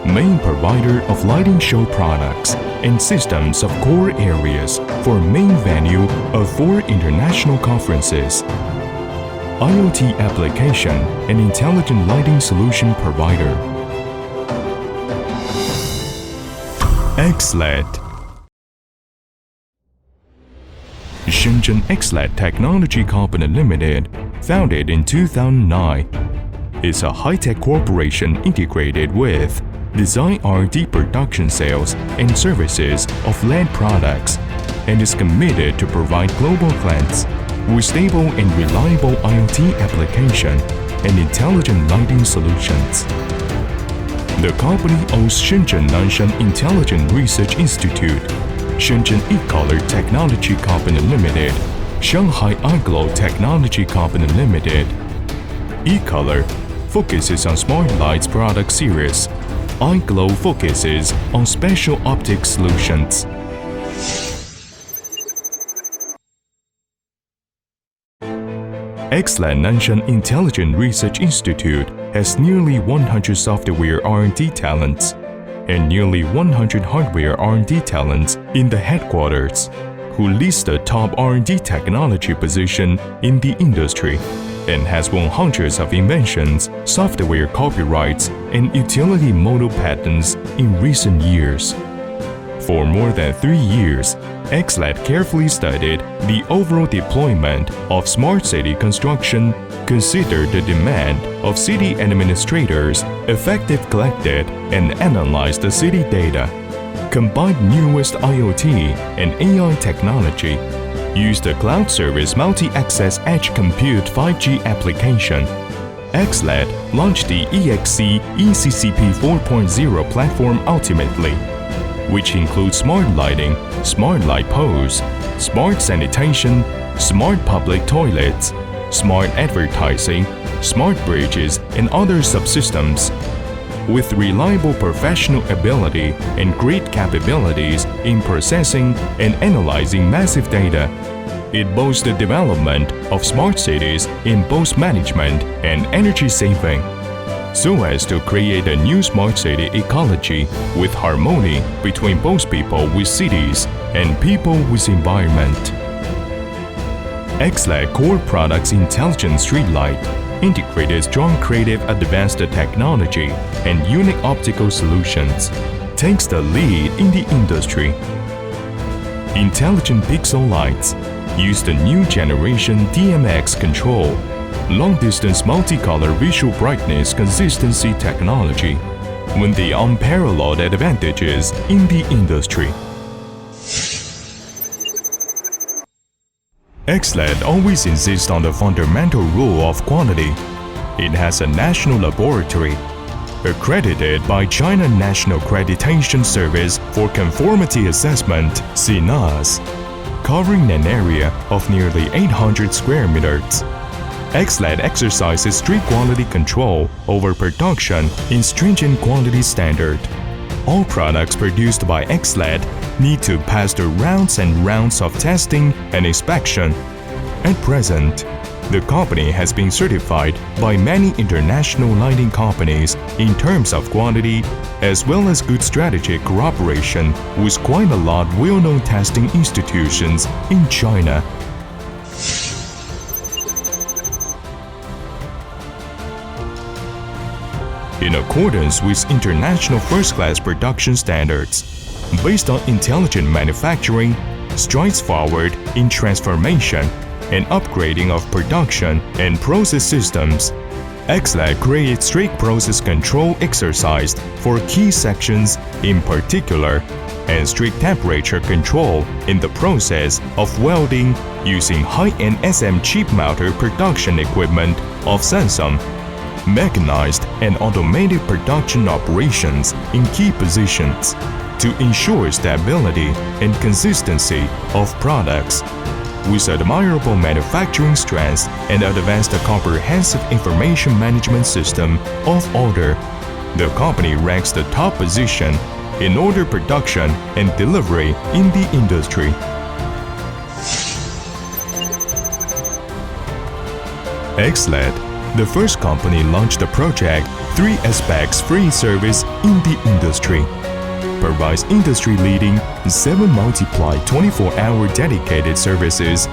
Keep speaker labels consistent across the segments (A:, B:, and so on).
A: main provider of lighting show products and systems of core areas for main venue of 4 international conferences. IoT application and intelligent lighting solution provider. EXC LED. Shenzhen EXC LED Technology Company Limited, founded in 2009, is a high-tech corporation integrated with design R&D production sales and services of LED products and is committed to provide global clients with stable and reliable IoT application and intelligent lighting solutions. The company owns Shenzhen National Intelligent Research Institute, Shenzhen E-Color Technology Company Limited, Shanghai iGlow Technology Company Limited. E-Color focuses on smart lights product series. iGlow focuses on special optic solutions. EXC LED National Intelligent Research Institute has nearly 100 software R&D talents and nearly 100 hardware R&D talents in the headquarters, who leads the top R&D technology position in the industry and has won hundreds of inventions, software copyrights, and utility model patents in recent years. For more than 3 years, EXC LED carefully studied the overall deployment of smart city construction, considered the demand of city administrators, effectively collected and analyzed the city data, combined newest IoT and AI technology, used the cloud service multi-access edge compute 5G application. EXC LED launched the EXC ECCP 4.0 platform ultimately, which includes smart lighting, smart light poles, smart sanitation, smart public toilets, smart advertising, smart bridges, and other subsystems. With reliable professional ability and great capabilities in processing and analyzing massive data, it boasts the development of smart cities in both management and energy saving, so as to create a new smart city ecology with harmony between both people with cities and people with environment. EXC LED core products intelligent streetlight, integrated strong creative advanced technology and unique optical solutions, takes the lead in the industry. Intelligent pixel lights use the new generation DMX control, long-distance multicolor visual brightness consistency technology, with the unparalleled advantages in the industry. EXC LED always insists on the fundamental rule of quantity. It has a national laboratory, accredited by China National Accreditation Service for Conformity Assessment (CNAS), covering an area of nearly 800 square meters. EXC LED exercises strict quality control over production in stringent quantity standard. All products produced by EXC LED need to pass the rounds and rounds of testing and inspection. At present, the company has been certified by many international lighting companies in terms of quantity, as well as good strategic cooperation with quite a lot well-known testing institutions in China. In accordance with international first-class production standards, based on intelligent manufacturing, strides forward in transformation and upgrading of production and process systems, EXC LED creates strict process control exercised for key sections in particular, and strict temperature control in the process of welding using high-end SM chip mounter production equipment of Samsung, mechanized and automated production operations in key positions to ensure stability and consistency of products. With admirable manufacturing strength and advanced comprehensive information management system of order, the company ranks the top position in order production and delivery in the industry. EXC LED, the first company launched the project 3 aspects free service in the industry. Provides industry-leading 7 multiplied 24-hour dedicated services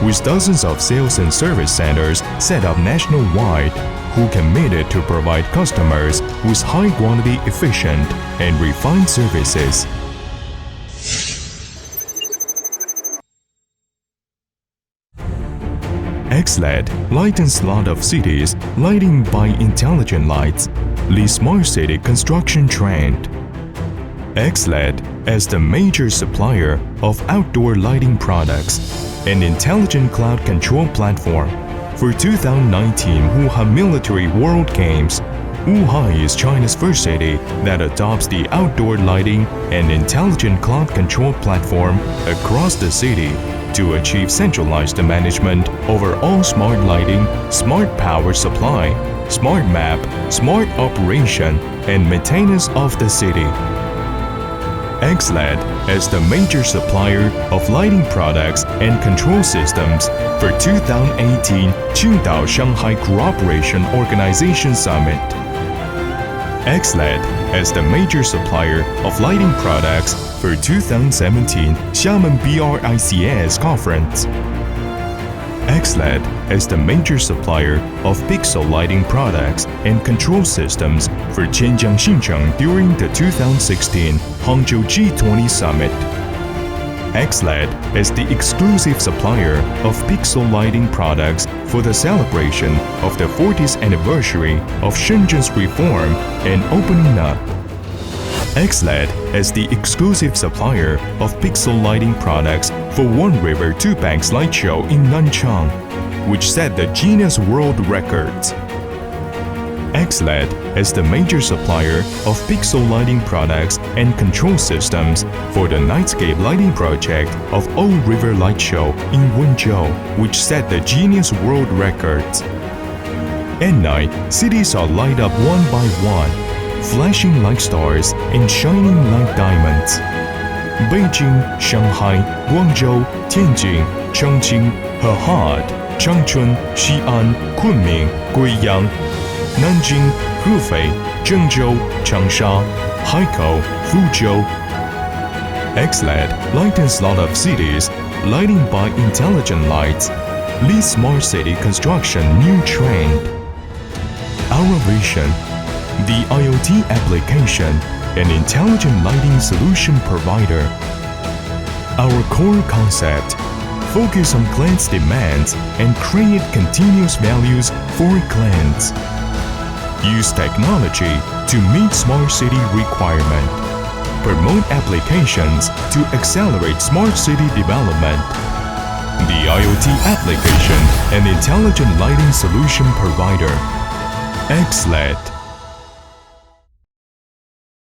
A: with dozens of sales and service centers set up nationwide who committed to provide customers with high-quality, efficient, and refined services. EXC LED lightens lot of cities lighting by intelligent lights, leads smart city construction trend. EXC LED as the major supplier of outdoor lighting products, an intelligent cloud control platform. For 2019 Wuhan Military World Games, Wuhan is China's first city that adopts the outdoor lighting and intelligent cloud control platform across the city to achieve centralized management over all smart lighting, smart power supply, smart map, smart operation, and maintenance of the city. EXC LED as the major supplier of lighting products and control systems for 2018 Qingdao Shanghai Cooperation Organization Summit. EXC LED as the major supplier of lighting products for 2017 Xiamen BRICS Conference. EXC LED as the major supplier of pixel lighting products and control systems for Zhenjiang Xinjiang during the 2016 Hangzhou G20 Summit. EXC LED as the exclusive supplier of pixel lighting products for the celebration of the 40th anniversary of Shenzhen's reform and opening up. EXC LED as the exclusive supplier of pixel lighting products for One River Two Banks Light Show in Nanchang, which set the Guinness World Records. EXC LED as the major supplier of pixel lighting products and control systems for the Nightscape lighting project of Old River Light Show in Wenzhou, which set the Guinness World Records. At night, cities are light up one by one, flashing like stars and shining like diamonds. Beijing, Shanghai, Guangzhou, Tianjin, Chongqing, Hehad, Changchun, Xi'an, Kunming, Guiyang, Nanjing, Hefei, Zhengzhou, Changsha, Haikou, Fuzhou. EXC LED lightens lot of cities, lighting by intelligent lights, leads smart city construction new trend. Our vision, the IoT application, an intelligent lighting solution provider. Our core concept, focus on clients' demands and create continuous values for clients. Use technology to meet smart city requirement. Promote applications to accelerate smart city development. The IoT application, an intelligent lighting solution provider. EXC LED.